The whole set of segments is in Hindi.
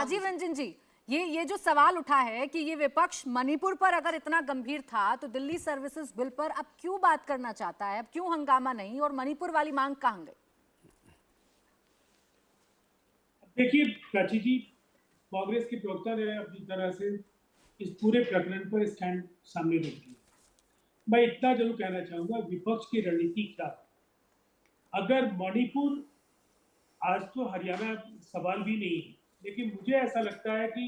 राजीव रंजन जी, ये जो सवाल उठा है कि ये विपक्ष मणिपुर पर अगर इतना गंभीर था तो दिल्ली सर्विसेज बिल पर अब क्यों बात करना चाहता है, अब क्यों हंगामा नहीं, और मणिपुर वाली मांग कहां गई? देखिए प्राची जी, कांग्रेस के प्रवक्ता ने अपनी तरह से इस पूरे प्रकरण पर स्टैंड सामने रख दिया। मैं इतना जरूर कहना चाहूंगा, विपक्ष की रणनीति क्या है। अगर मणिपुर, आज तो हरियाणा सवाल भी नहीं है, लेकिन मुझे ऐसा लगता है कि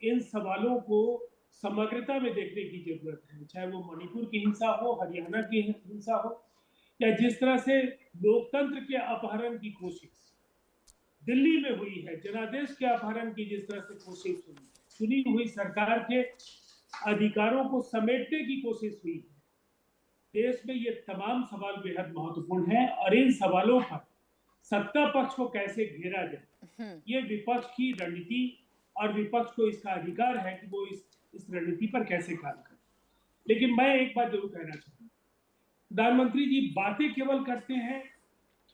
इन सवालों को समग्रता में देखने की जरूरत है। चाहे वो मणिपुर की हिंसा हो, हरियाणा की हिंसा हो, या जिस तरह से लोकतंत्र के अपहरण की कोशिश दिल्ली में हुई है, जनादेश के अपहरण की जिस तरह से कोशिश हुई, चुनी हुई सरकार के अधिकारों को समेटने की कोशिश हुई है, देश में ये तमाम सवाल बेहद महत्वपूर्ण है। और इन सवालों पर सत्ता पक्ष को कैसे घेरा जाए, ये विपक्ष की रणनीति, और विपक्ष को इसका अधिकार है कि वो इस रणनीति पर कैसे काम करे। लेकिन मैं एक बात जरूर कहना चाहूंगा, प्रधानमंत्री जी बातें केवल करते हैं,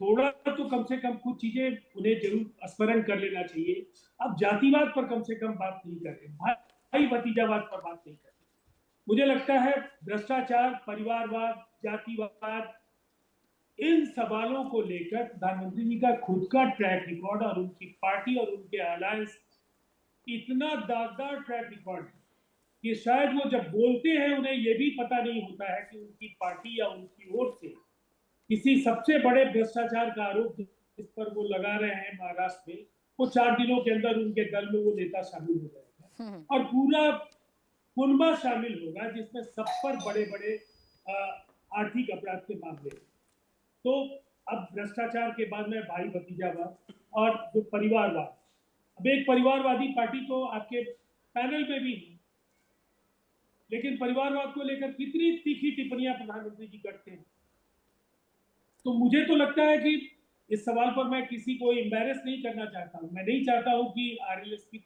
थोड़ा तो कम से कम कुछ चीजें उन्हें जरूर स्मरण कर लेना चाहिए। अब जातिवाद पर कम से कम बात नहीं कर रहे, भाई भतीजावाद पर बात नहीं कर रहे। मुझे लगता है भ्रष्टाचार, परिवारवाद, जातिवाद, इन सवालों को लेकर प्रधानमंत्री जी का खुद का ट्रैक रिकॉर्ड और उनकी पार्टी और उनके अलायंस इतना दागदार ट्रैक रिकॉर्ड है कि शायद वो जब बोलते हैं उन्हें ये भी पता नहीं होता है कि उनकी पार्टी या उनकी ओर से किसी सबसे बड़े भ्रष्टाचार का आरोप जिस पर वो लगा रहे हैं महाराष्ट्र में, वो 4 दिनों के अंदर उनके दल में वो नेता शामिल हो जाएगा और पूरा कुनबा शामिल होगा, जिसमें सब पर बड़े बड़े आर्थिक अपराध के मामले। तो अब भ्रष्टाचार के बाद में भाई भतीजावाद और जो परिवारवाद, अब एक परिवारवादी पार्टी तो आपके पैनल में भी है, लेकिन परिवारवाद को लेकर कितनी तीखी टिप्पणियां प्रधानमंत्री जी करते हैं। तो मुझे तो लगता है कि इस सवाल पर मैं किसी को एम्बैरेस नहीं करना चाहता हूं। मैं नहीं चाहता हूं कि आरएलएसपी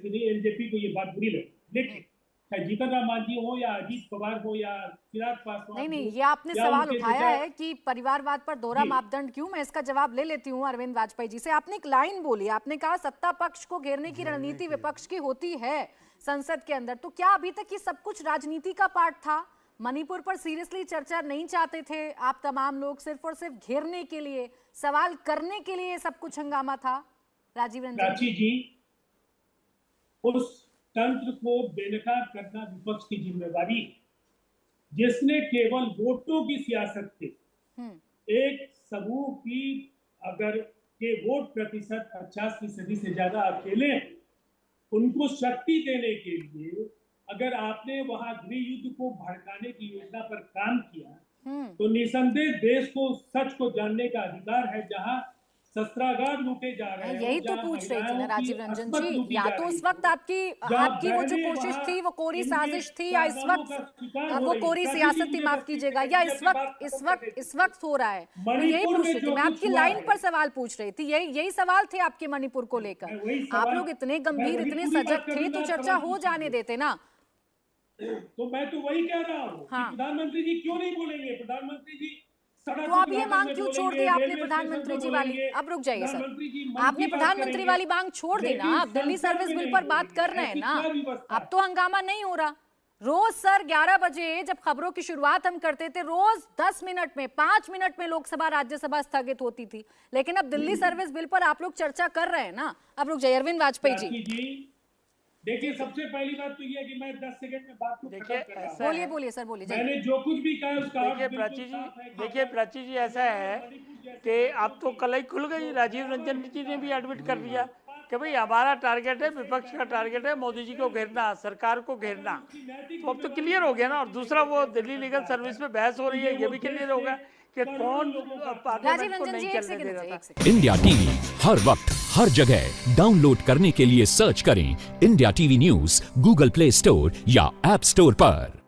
नहीं, एलजेपी को ये बात बुरी लगे, लेकिन चाहे जीतन राम मांझी हो या अजीत पवार हो या चिराग पासवान, नहीं, ये आपने सवाल उठाया है कि परिवारवाद पर दोहरा मापदंड क्यों। मैं इसका जवाब ले लेती हूँ अरविंद वाजपेयी जी से। आपने एक लाइन बोली, आपने कहा सत्ता पक्ष को घेरने की रणनीति विपक्ष की होती है संसद के अंदर। तो क्या अभी तक ये सब कुछ राजनीति का पार्ट था? मणिपुर पर सीरियसली चर्चा नहीं चाहते थे आप तमाम लोग, सिर्फ और सिर्फ घेरने के लिए, सवाल करने के लिए सब कुछ हंगामा था? राजीव रंजन जी, उस तंत्र को बेनकाब करना विपक्ष की जिम्मेदारी है, जिसने केवल वोटों की सियासत से एक समूह की अगर के वोट प्रतिशत 50% से ज्यादा अकेले हैं, उनको शक्ति देने के लिए अगर आपने वहां गृह युद्ध को भड़काने की योजना पर काम किया, तो निसंदेह देश को सच को जानने का अधिकार है। जहां शस्त्रागार लूटे जा रहे हैं, यही तो पूछ रही थी ना राजीव रंजन जी, या तो उस वक्त आपकी वो जो कोशिश थी वो कोरी साजिश थी, या इस वक्त वो कोरी सियासत थी, माफ कीजिएगा, या इस वक्त हो रहा है। मैं यही पूछ रही थी, मैं आपकी लाइन पर सवाल पूछ रही थी, यही सवाल थे आपके मणिपुर को लेकर। आप लोग इतने गंभीर, इतने सजग थे तो चर्चा हो जाने देते ना। तो मैं तो वही कह रहा हूँ, प्रधानमंत्री जी क्यों नहीं बोलेंगे? प्रधानमंत्री जी तो आप ये मांग क्यों छोड़ दी आपने प्रधानमंत्री जी वाली? अब रुक जाइए सर, आपने प्रधानमंत्री वाली मांग छोड़ दी ना, आप दिल्ली सर्विस बिल पर बात कर रहे हैं ना, अब तो हंगामा नहीं हो रहा। रोज सर 11 बजे जब खबरों की शुरुआत हम करते थे, रोज 10 मिनट में, 5 मिनट में लोकसभा राज्यसभा स्थगित होती थी, लेकिन अब दिल्ली सर्विस बिल पर आप लोग चर्चा कर रहे हैं ना। अब रुक जाइए अरविंद वाजपेयी जी। देखिए, सबसे पहली बात तो ये है कि मैं 10 सेकंड में बात को खत्म कर रहा हूं। बोलिए सर, बोलिए। मैंने जो कुछ भी कहा उसका देखिए प्राची जी, ऐसा है कि अब तो कल ही खुल गई। राजीव रंजन जी ने भी एडमिट कर दिया कि भाई हमारा टारगेट है, विपक्ष का टारगेट है मोदी जी को घेरना, सरकार को घेरना। तो अब तो क्लियर हो गया ना। और दूसरा, वो दिल्ली लीगल सर्विस में बहस हो रही है, ये भी क्लियर होगा कि कौन पार्लियामेंट को नहीं चलने दे रहा था। इंडिया टीवी हर वक्त हर जगह डाउनलोड करने के लिए सर्च करें India TV news Google play store या ऐप स्टोर पर।